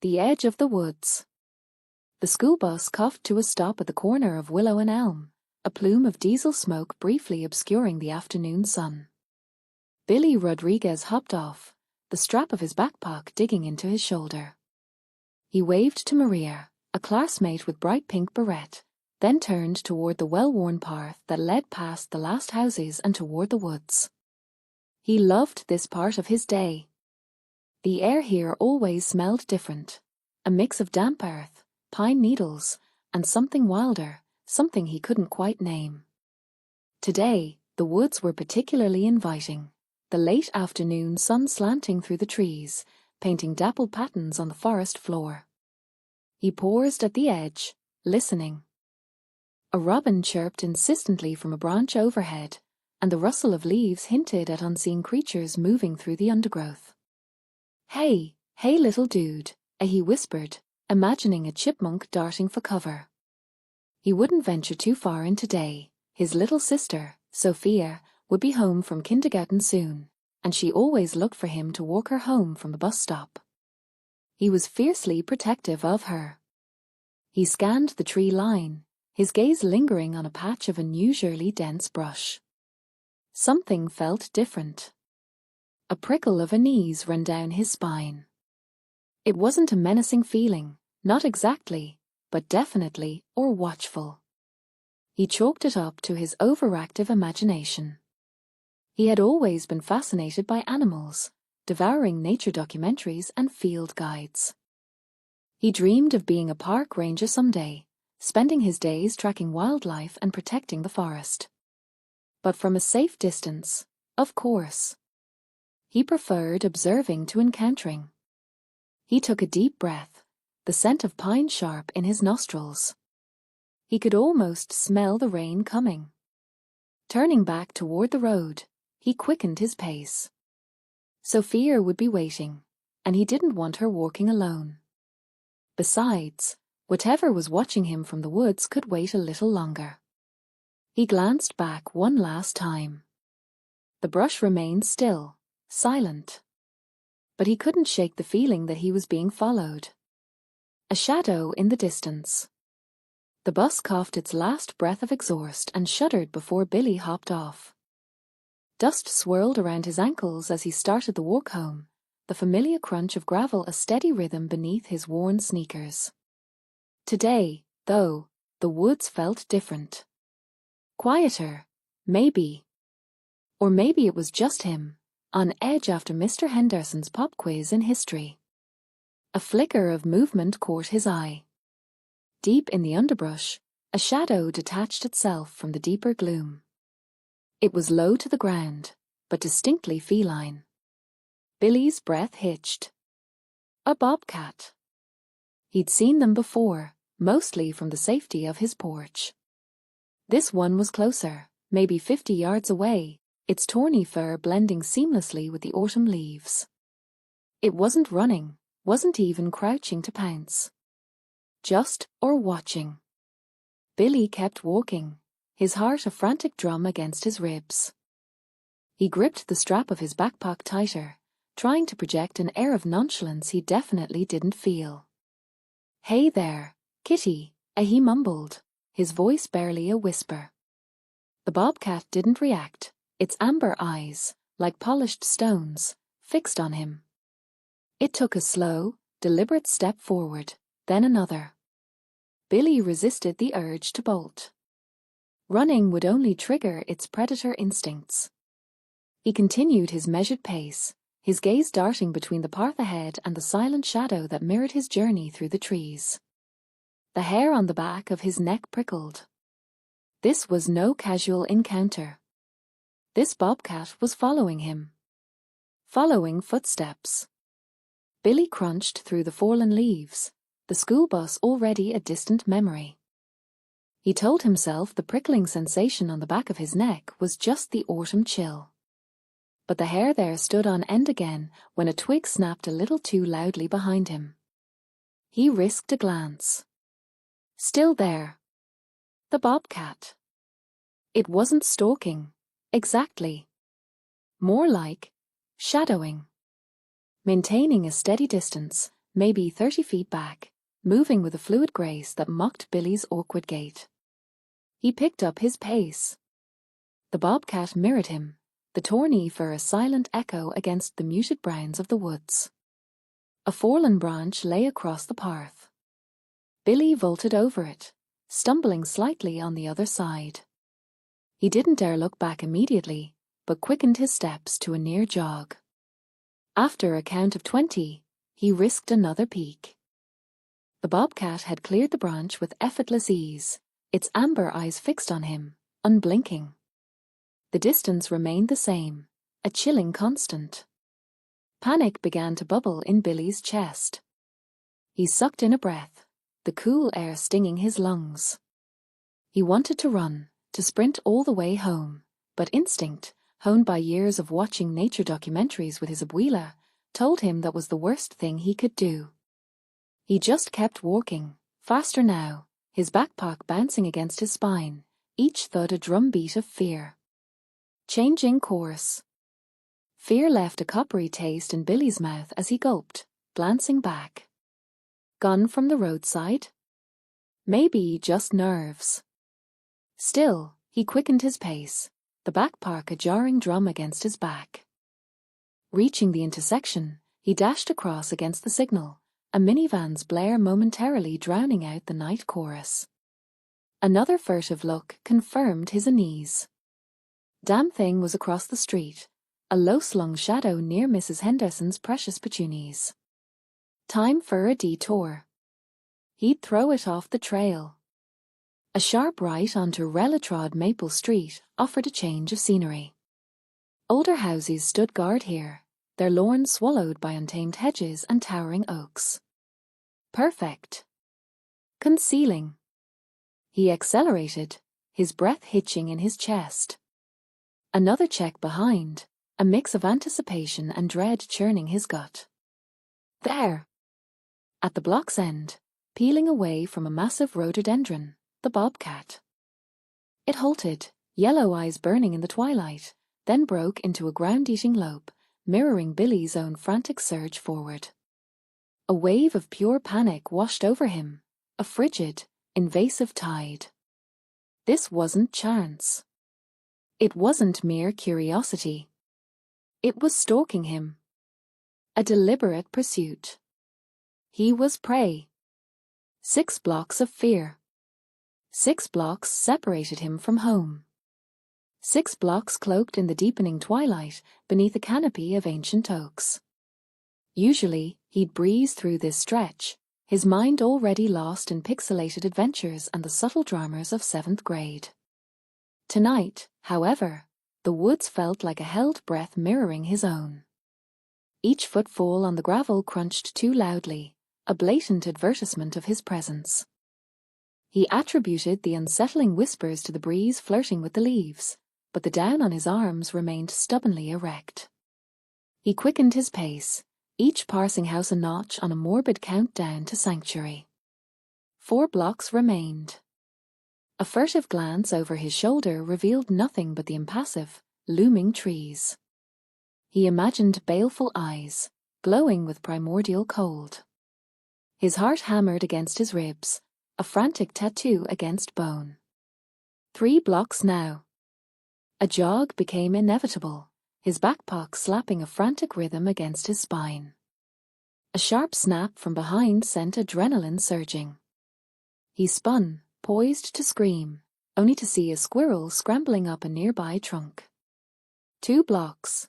The edge of the woods. The school bus coughed to a stop at the corner of Willow and Elm, a plume of diesel smoke briefly obscuring the afternoon sun. Billy Rodriguez hopped off, the strap of his backpack digging into his shoulder. He waved to Maria, a classmate with bright pink beret, then turned toward the well-worn path that led past the last houses and toward the woods. He loved this part of his day. The air here always smelled different, a mix of damp earth, pine needles, and something wilder, something he couldn't quite name. Today, the woods were particularly inviting, the late afternoon sun slanting through the trees, painting dappled patterns on the forest floor. He paused at the edge, listening. A robin chirped insistently from a branch overhead, and the rustle of leaves hinted at unseen creatures moving through the undergrowth. "Hey, hey little dude," he whispered, imagining a chipmunk darting for cover. He wouldn't venture too far in today. His little sister, Sophia, would be home from kindergarten soon, and she always looked for him to walk her home from the bus stop. He was fiercely protective of her. He scanned the tree line, his gaze lingering on a patch of unusually dense brush. Something felt different. A prickle of unease ran down his spine. It wasn't a menacing feeling, not exactly, but definitely or watchful. He chalked it up to his overactive imagination. He had always been fascinated by animals, devouring nature documentaries and field guides. He dreamed of being a park ranger someday, spending his days tracking wildlife and protecting the forest. But from a safe distance, of course. He preferred observing to encountering. He took a deep breath, the scent of pine sharp in his nostrils. He could almost smell the rain coming. Turning back toward the road, he quickened his pace. Sophia would be waiting, and he didn't want her walking alone. Besides, whatever was watching him from the woods could wait a little longer. He glanced back one last time. The brush remained still, silent. But he couldn't shake the feeling that he was being followed. A shadow in the distance. The bus coughed its last breath of exhaust and shuddered before Billy hopped off. Dust swirled around his ankles as he started the walk home, the familiar crunch of gravel a steady rhythm beneath his worn sneakers. Today, though, the woods felt different. Quieter, maybe. Or maybe it was just him, on edge after Mr. Henderson's pop quiz in history. A flicker of movement caught his eye. Deep in the underbrush, a shadow detached itself from the deeper gloom. It was low to the ground, but distinctly feline. Billy's breath hitched. A bobcat. He'd seen them before, mostly from the safety of his porch. This one was closer, maybe 50 yards away, its tawny fur blending seamlessly with the autumn leaves. It wasn't running, wasn't even crouching to pounce. Just or watching. Billy kept walking, his heart a frantic drum against his ribs. He gripped the strap of his backpack tighter, trying to project an air of nonchalance he definitely didn't feel. "Hey there, kitty," he mumbled, his voice barely a whisper. The bobcat didn't react, its amber eyes, like polished stones, fixed on him. It took a slow, deliberate step forward, then another. Billy resisted the urge to bolt. Running would only trigger its predator instincts. He continued his measured pace, his gaze darting between the path ahead and the silent shadow that mirrored his journey through the trees. The hair on the back of his neck prickled. This was no casual encounter. This bobcat was following him. Following footsteps. Billy crunched through the fallen leaves, the school bus already a distant memory. He told himself the prickling sensation on the back of his neck was just the autumn chill. But the hair there stood on end again when a twig snapped a little too loudly behind him. He risked a glance. Still there. The bobcat. It wasn't stalking, exactly. More like shadowing. Maintaining a steady distance, maybe 30 feet back, moving with a fluid grace that mocked Billy's awkward gait. He picked up his pace. The bobcat mirrored him, the tawny fur a silent echo against the muted browns of the woods. A fallen branch lay across the path. Billy vaulted over it, stumbling slightly on the other side. He didn't dare look back immediately, but quickened his steps to a near jog. After a count of 20, he risked another peek. The bobcat had cleared the branch with effortless ease, its amber eyes fixed on him, unblinking. The distance remained the same, a chilling constant. Panic began to bubble in Billy's chest. He sucked in a breath, the cool air stinging his lungs. He wanted to run, to sprint all the way home, but instinct, honed by years of watching nature documentaries with his abuela, told him that was the worst thing he could do. He just kept walking, faster now, his backpack bouncing against his spine, each thud a drumbeat of fear. Changing course. Fear left a coppery taste in Billy's mouth as he gulped, glancing back. Gone from the roadside? Maybe just nerves. Still, he quickened his pace, the backpack a jarring drum against his back. Reaching the intersection, he dashed across against the signal, a minivan's blare momentarily drowning out the night chorus. Another furtive look confirmed his unease. Damn thing was across the street, a low-slung shadow near Mrs. Henderson's precious petunias. Time for a detour. He'd throw it off the trail. A sharp right onto Relatrod Maple Street offered a change of scenery. Older houses stood guard here, their lawns swallowed by untamed hedges and towering oaks. Perfect. Concealing. He accelerated, his breath hitching in his chest. Another check behind, a mix of anticipation and dread churning his gut. There! At the block's end, peeling away from a massive rhododendron, the bobcat. It halted, yellow eyes burning in the twilight, then broke into a ground-eating lope, mirroring Billy's own frantic surge forward. A wave of pure panic washed over him, a frigid, invasive tide. This wasn't chance. It wasn't mere curiosity. It was stalking him. A deliberate pursuit. He was prey. 6 blocks of fear. 6 blocks separated him from home. 6 blocks cloaked in the deepening twilight beneath a canopy of ancient oaks. Usually, he'd breeze through this stretch, his mind already lost in pixelated adventures and the subtle dramas of 7th grade. Tonight, however, the woods felt like a held breath mirroring his own. Each footfall on the gravel crunched too loudly, a blatant advertisement of his presence. He attributed the unsettling whispers to the breeze flirting with the leaves, but the down on his arms remained stubbornly erect. He quickened his pace, each parsing house a notch on a morbid countdown to sanctuary. 4 blocks remained. A furtive glance over his shoulder revealed nothing but the impassive, looming trees. He imagined baleful eyes, glowing with primordial cold. His heart hammered against his ribs, a frantic tattoo against bone. 3 blocks now. A jog became inevitable, his backpack slapping a frantic rhythm against his spine. A sharp snap from behind sent adrenaline surging. He spun, poised to scream, only to see a squirrel scrambling up a nearby trunk. 2 blocks.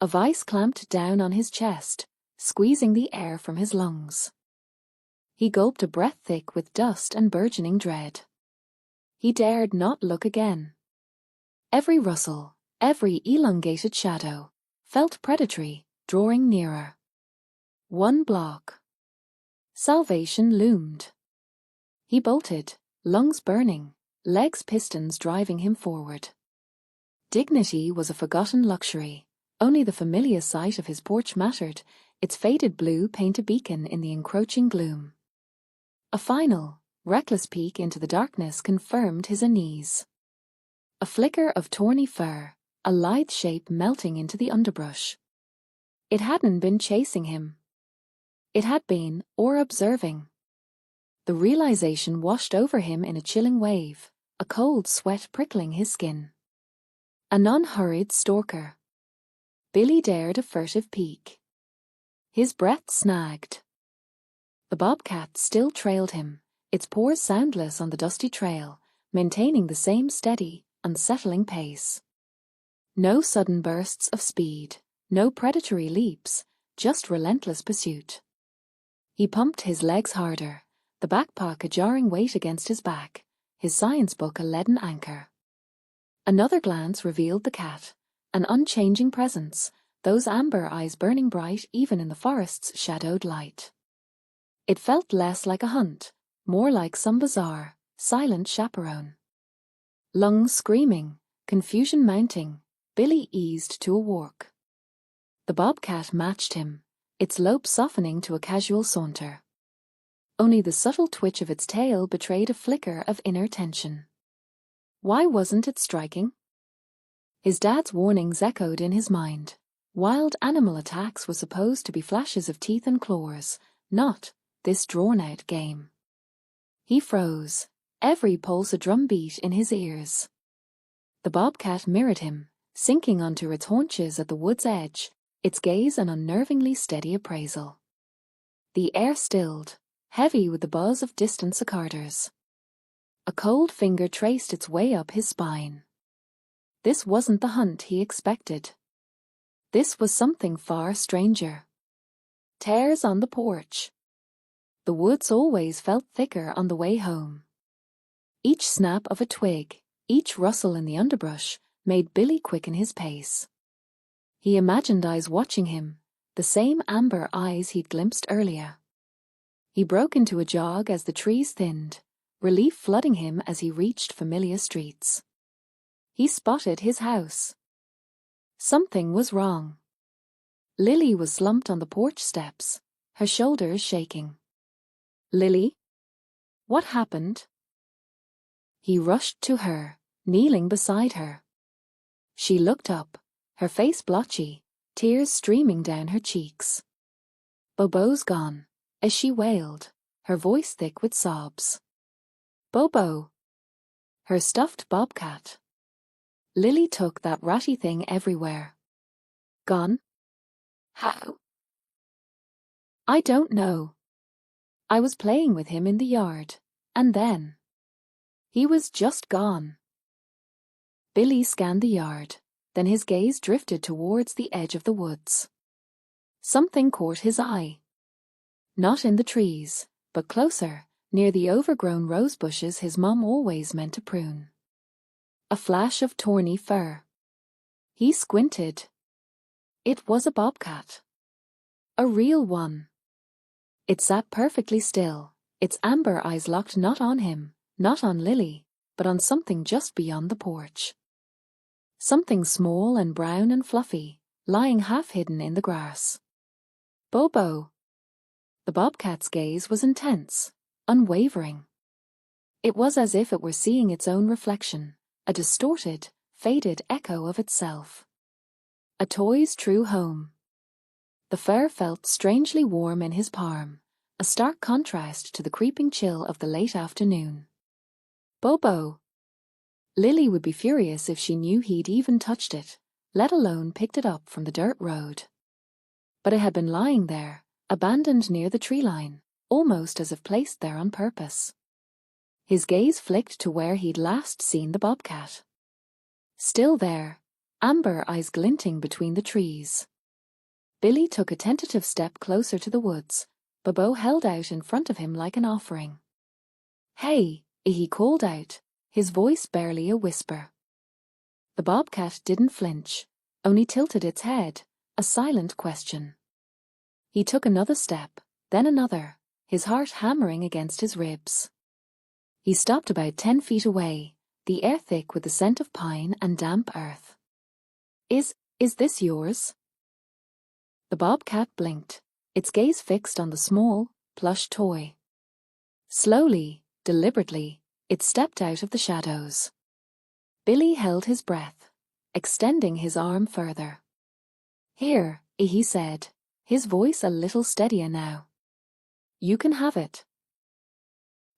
A vice clamped down on his chest, squeezing the air from his lungs. He gulped a breath thick with dust and burgeoning dread. He dared not look again. Every rustle, every elongated shadow, felt predatory, drawing nearer. 1 block. Salvation loomed. He bolted, lungs burning, legs pistons driving him forward. Dignity was a forgotten luxury. Only the familiar sight of his porch mattered, its faded blue paint a beacon in the encroaching gloom. A final, reckless peek into the darkness confirmed his unease. A flicker of tawny fur, a lithe shape melting into the underbrush. It hadn't been chasing him. it had been, or observing. The realization washed over him in a chilling wave, a cold sweat prickling his skin. An unhurried stalker. Billy dared a furtive peek. His breath snagged. The bobcat still trailed him, its paws soundless on the dusty trail, maintaining the same steady, unsettling pace. No sudden bursts of speed, no predatory leaps, just relentless pursuit. He pumped his legs harder, the backpack a jarring weight against his back, his science book a leaden anchor. Another glance revealed the cat, an unchanging presence, those amber eyes burning bright even in the forest's shadowed light. It felt less like a hunt, more like some bizarre, silent chaperone. Lungs screaming, confusion mounting, Billy eased to a walk. The bobcat matched him, its lope softening to a casual saunter. Only the subtle twitch of its tail betrayed a flicker of inner tension. Why wasn't it striking? His dad's warnings echoed in his mind. Wild animal attacks were supposed to be flashes of teeth and claws, not this drawn-out game. He froze, every pulse a drumbeat in his ears. The bobcat mirrored him, sinking onto its haunches at the wood's edge, its gaze an unnervingly steady appraisal. The air stilled, heavy with the buzz of distant cicadas. A cold finger traced its way up his spine. This wasn't the hunt he expected. This was something far stranger. Tears on the porch. The woods always felt thicker on the way home. Each snap of a twig, each rustle in the underbrush, made Billy quicken his pace. He imagined eyes watching him, the same amber eyes he'd glimpsed earlier. He broke into a jog as the trees thinned, relief flooding him as he reached familiar streets. He spotted his house. Something was wrong. Lily was slumped on the porch steps, her shoulders shaking. Lily? What happened? He rushed to her, kneeling beside her. She looked up, her face blotchy, tears streaming down her cheeks. Bobo's gone, as she wailed, her voice thick with sobs. Bobo! Her stuffed bobcat. Lily took that ratty thing everywhere. Gone? How? I don't know. I was playing with him in the yard, and then he was just gone. Billy scanned the yard, then his gaze drifted towards the edge of the woods. Something caught his eye. Not in the trees, but closer, near the overgrown rose bushes his mom always meant to prune. A flash of tawny fur. He squinted. It was a bobcat. A real one. It sat perfectly still, its amber eyes locked not on him, not on Lily, but on something just beyond the porch. Something small and brown and fluffy, lying half-hidden in the grass. Bobo! The bobcat's gaze was intense, unwavering. It was as if it were seeing its own reflection, a distorted, faded echo of itself. A toy's true home. The fur felt strangely warm in his palm, a stark contrast to the creeping chill of the late afternoon. Bobo! Lily would be furious if she knew he'd even touched it, let alone picked it up from the dirt road. But it had been lying there, abandoned near the tree line, almost as if placed there on purpose. His gaze flicked to where he'd last seen the bobcat. Still there, amber eyes glinting between the trees. Billy took a tentative step closer to the woods, Bobo held out in front of him like an offering. Hey, he called out, his voice barely a whisper. The bobcat didn't flinch, only tilted its head, a silent question. He took another step, then another, his heart hammering against his ribs. He stopped about 10 feet away, the air thick with the scent of pine and damp earth. Is this yours? The bobcat blinked, its gaze fixed on the small, plush toy. Slowly, deliberately, it stepped out of the shadows. Billy held his breath, extending his arm further. Here, he said, his voice a little steadier now. You can have it.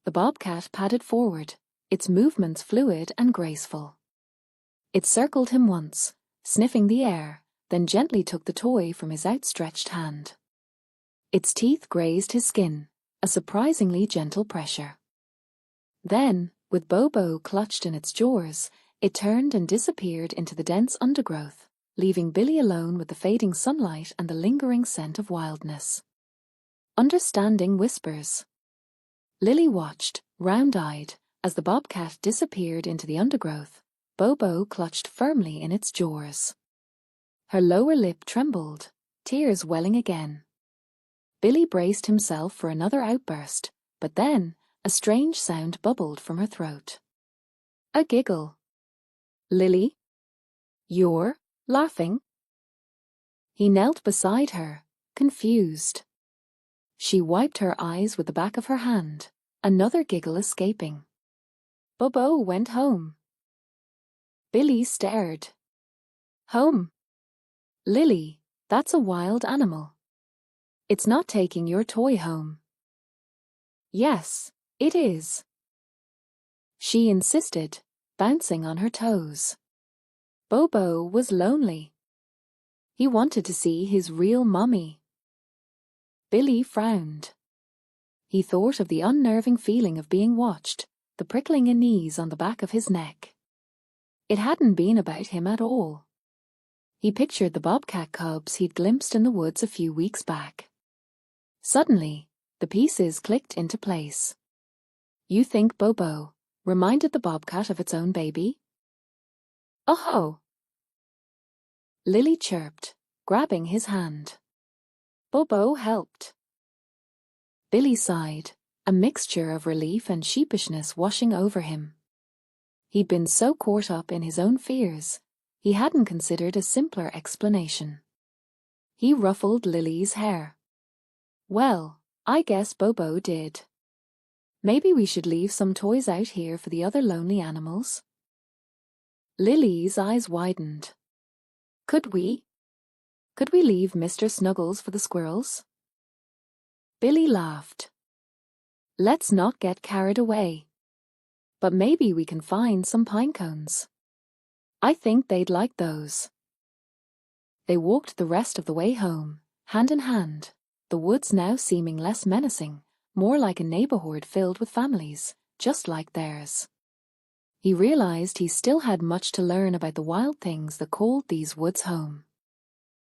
The bobcat padded forward, its movements fluid and graceful. It circled him once, sniffing the air, then gently took the toy from his outstretched hand. Its teeth grazed his skin, a surprisingly gentle pressure. Then, with Bobo clutched in its jaws, it turned and disappeared into the dense undergrowth, leaving Billy alone with the fading sunlight and the lingering scent of wildness. Understanding whispers. Lily watched, round-eyed, as the bobcat disappeared into the undergrowth, Bobo clutched firmly in its jaws. Her lower lip trembled, tears welling again. Billy braced himself for another outburst, but then a strange sound bubbled from her throat. A giggle. Lily? You're laughing? He knelt beside her, confused. She wiped her eyes with the back of her hand, another giggle escaping. Bobo went home. Billy stared. Home? Lily, that's a wild animal. It's not taking your toy home. Yes, it is. She insisted, bouncing on her toes. Bobo was lonely. He wanted to see his real mommy. Billy frowned. He thought of the unnerving feeling of being watched, the prickling unease on the back of his neck. It hadn't been about him at all. He pictured the bobcat cubs he'd glimpsed in the woods a few weeks back. Suddenly, the pieces clicked into place. You think Bobo reminded the bobcat of its own baby? Oh! Lily chirped, grabbing his hand. Bobo helped. Billy sighed, a mixture of relief and sheepishness washing over him. He'd been so caught up in his own fears, he hadn't considered a simpler explanation. He ruffled Lily's hair. Well, I guess Bobo did. Maybe we should leave some toys out here for the other lonely animals. Lily's eyes widened. Could we? Could we leave Mr. Snuggles for the squirrels? Billy laughed. Let's not get carried away. But maybe we can find some pine cones. I think they'd like those. They walked the rest of the way home, hand in hand, the woods now seeming less menacing, more like a neighborhood filled with families, just like theirs. He realized he still had much to learn about the wild things that called these woods home.